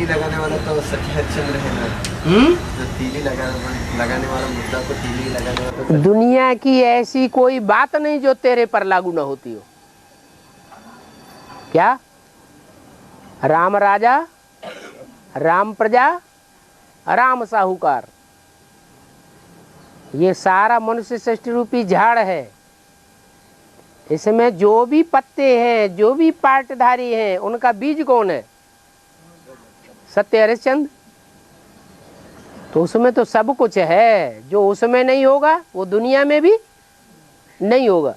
लगाने वाला तो सत्य हरिश्चंद्र है ना। जो तीली लगाने वाला मुद्दा को तीली लगाने वाला तो दुनिया की ऐसी कोई बात नहीं जो तेरे पर लागू ना होती हो। क्या? राम राजा, राम प्रजा, राम साहूकार, ये सारा मनुष्य सृष्टि रूपी झाड़ है। इसमें जो भी पत्ते हैं, जो भी पार्टधारी हैं, उनका बीज कौन है? सत्य हरिश्चंद्र। तो उसमें तो सब कुछ है। जो उसमें नहीं होगा वो दुनिया में भी नहीं होगा।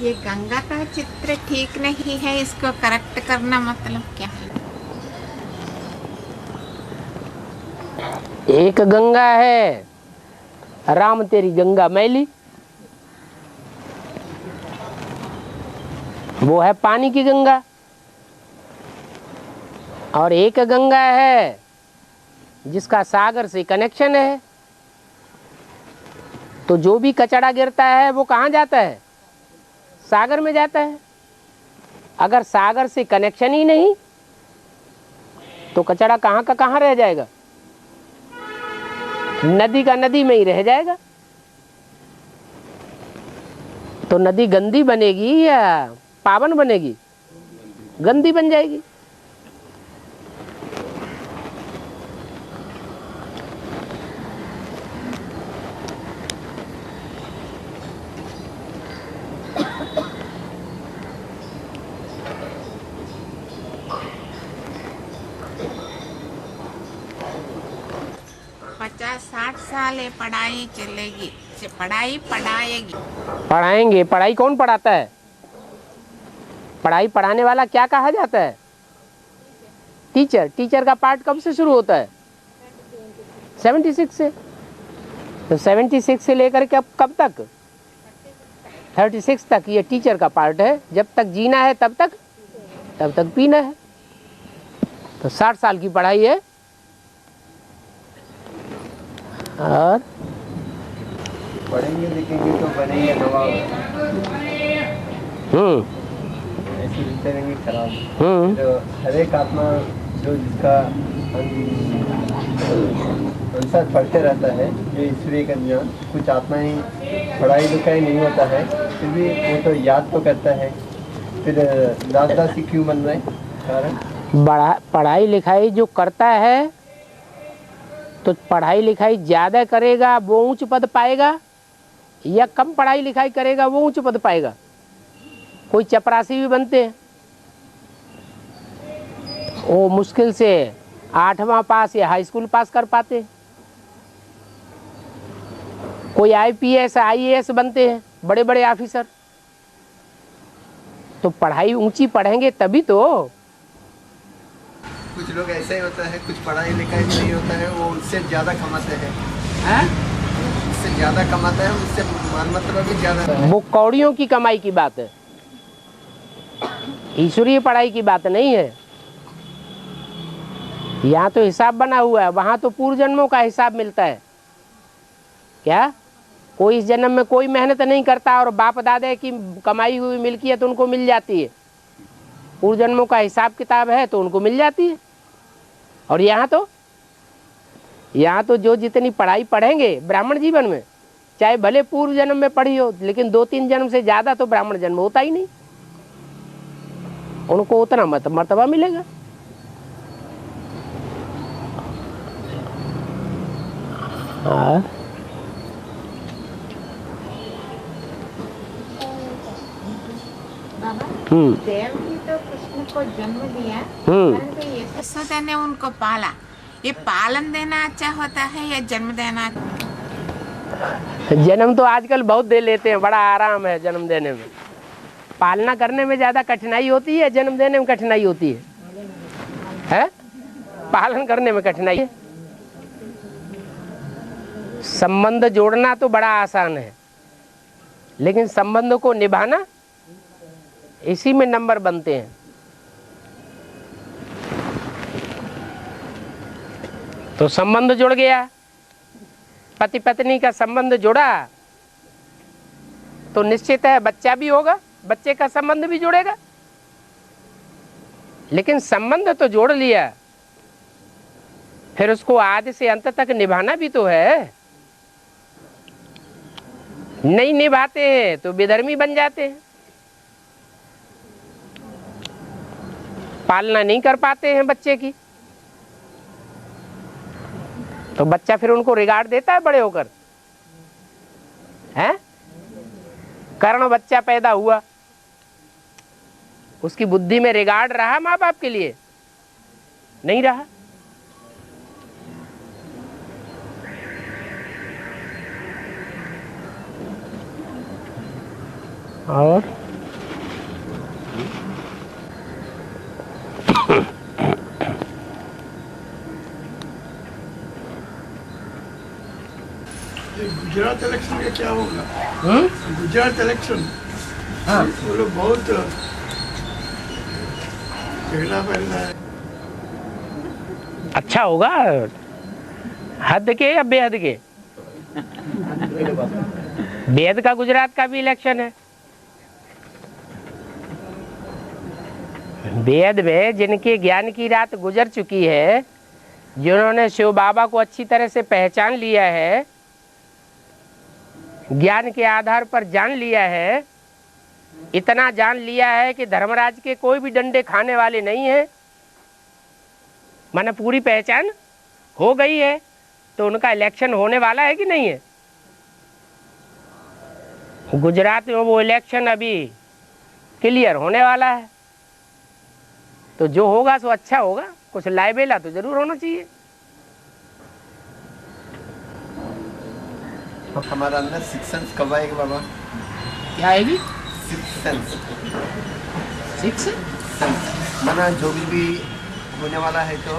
ये गंगा का चित्र ठीक नहीं है, इसको करेक्ट करना मतलब क्या है? एक गंगा है, राम तेरी गंगा मैली, वो है पानी की गंगा। और एक गंगा है जिसका सागर से कनेक्शन है। तो जो भी कचरा गिरता है वो कहाँ जाता है? सागर में जाता है। अगर सागर से कनेक्शन ही नहीं तो कचरा कहाँ का कहाँ रह जाएगा? नदी का नदी में ही रह जाएगा। तो नदी गंदी बनेगी या पावन बनेगी? गंदी बन जाएगी। पचास 60 साल ये पढ़ाई चलेगी, पढ़ाई पढ़ाएगी। पढ़ाएंगे। पढ़ाई कौन पढ़ाता है? पढ़ाई पढ़ाने वाला क्या कहा जाता है? टीचर। टीचर का पार्ट कब से शुरू होता है? 76 से। तो 76 से लेकर के कब तक? 36 तक ये टीचर का पार्ट है। जब तक जीना है तब तक पीना है। तो 60 साल की पढ़ाई है। और पढ़ेंगे लिखेंगे तो बनेंगे नवाब। ऐसी लिखते रहेंगे खराब। तो हर एक आत्मा जो जिसका अनुसार पढ़ते रहता है, जो ईश्वरीय का ज्ञान, कुछ आत्माएं पढ़ाई लिखाई नहीं होता है फिर भी वो तो याद तो करता है। फिर दास-दासी क्यों बन रहे? कारण पढ़ाई लिखाई जो करता है तो पढ़ाई लिखाई ज़्यादा करेगा वो ऊंच पद पाएगा, या कम पढ़ाई लिखाई करेगा वो ऊंच पद पाएगा? कोई चपरासी भी बनते हैं, वो मुश्किल से 8वां पास या हाई स्कूल पास कर पाते हैं। कोई IPS IAS बनते हैं, बड़े बड़े ऑफिसर। तो पढ़ाई ऊंची पढ़ेंगे तभी तो। कुछ लोग ऐसा ही होता है, कुछ पढ़ाई लिखाई नहीं होता है, वो उससे ज़्यादा कमाते हैं। उससे ज़्यादा कमाता है, उससे मान मतलब भी ज़्यादा। वो कौड़ियों की कमाई की बात है, ईश्वरीय पढ़ाई की बात नहीं है। यहाँ तो हिसाब बना हुआ है, वहाँ तो पूर्व जन्मों का हिसाब मिलता है। क्या कोई इस जन्म में कोई मेहनत नहीं करता और बाप दादा की कमाई हुई मिल्कियत तो उनको मिल जाती है? पूर्व जन्मों का हिसाब किताब है तो उनको मिल जाती है। और यहाँ तो जो जितनी पढ़ाई पढ़ेंगे ब्राह्मण जीवन में, चाहे भले पूर्व जन्म में पढ़ी हो, लेकिन 2-3 जन्म से ज़्यादा तो ब्राह्मण जन्म होता ही नहीं, उनको उतना मर्तबा मिलेगा। देवकी तो कृष्ण को जन्म दिया, परंतु यशोदा ने उनको पाला। ये पालन देना अच्छा होता है या जन्म देना? जन्म तो आजकल बहुत दे लेते हैं, बड़ा आराम है जन्म देने में। पालना करने में ज़्यादा कठिनाई होती है, जन्म देने में कठिनाई होती है? पालन करने में कठिनाई है। संबंध जोड़ना तो बड़ा आसान है, लेकिन संबंध को निभाना इसी में नंबर बनते हैं। तो संबंध जुड़ गया, पति पत्नी का संबंध जुड़ा तो निश्चित है बच्चा भी होगा, बच्चे का संबंध भी जुड़ेगा। लेकिन संबंध तो जोड़ लिया, फिर उसको आदि से अंत तक निभाना भी तो है। नहीं निभाते हैं तो विधर्मी बन जाते हैं, पालना नहीं कर पाते हैं बच्चे की, तो बच्चा फिर उनको रिगार्ड देता है बड़े होकर, है? कारण बच्चा पैदा हुआ, उसकी बुद्धि में रिगार्ड रहा माँ बाप के लिए? नहीं रहा। और गुजरात इलेक्शन का क्या होगा? गुजरात इलेक्शन, हाँ, वो लोग बहुत पहला है। अच्छा होगा, हद के या बेहद के? बेहद का गुजरात का भी इलेक्शन है। बेहद में जिनके ज्ञान की रात गुजर चुकी है, जिन्होंने शिव बाबा को अच्छी तरह से पहचान लिया है, ज्ञान के आधार पर जान लिया है, इतना जान लिया है कि धर्मराज के कोई भी डंडे खाने वाले नहीं है, माने पूरी पहचान हो गई है, तो उनका इलेक्शन होने वाला है कि नहीं है? गुजरात में वो इलेक्शन अभी क्लियर होने वाला है, तो जो होगा सो अच्छा होगा, कुछ लाइबेला तो जरूर होना चाहिए। हमारा अंदर सिक्स सेंस कब आएगा बाबा? क्या आएगी? सिक्स सेंस, सिक्स सेंस माना जो भी होने वाला है, तो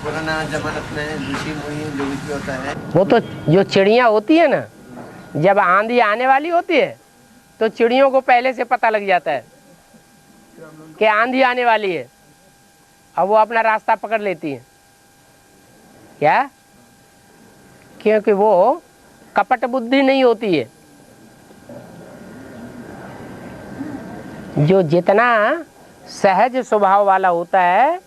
पुराना जमानत में ऋषि मुनि जो भी होता है, वो तो जो चिड़िया होती है ना, जब आंधी आने वाली होती है तो चिड़ियों को पहले से पता लग जाता है कि आंधी आने वाली है, अब वो अपना रास्ता पकड़ लेती है। क्या? क्योंकि वो कपट बुद्धि नहीं होती है। जो जितना सहज स्वभाव वाला होता है,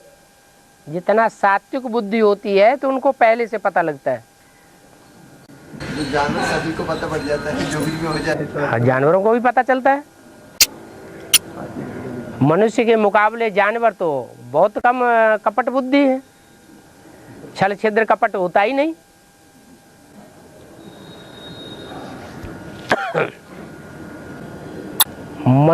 जितना सात्विक बुद्धि होती है, तो उनको पहले से पता लगता है। जो जानवर सभी को पता पड़ जाता है, जो भी हो जाए तो जानवरों को भी पता चलता है। मनुष्य के मुकाबले जानवर तो बहुत कम कपट बुद्धि है, छल छिद्र कपट होता ही नहीं।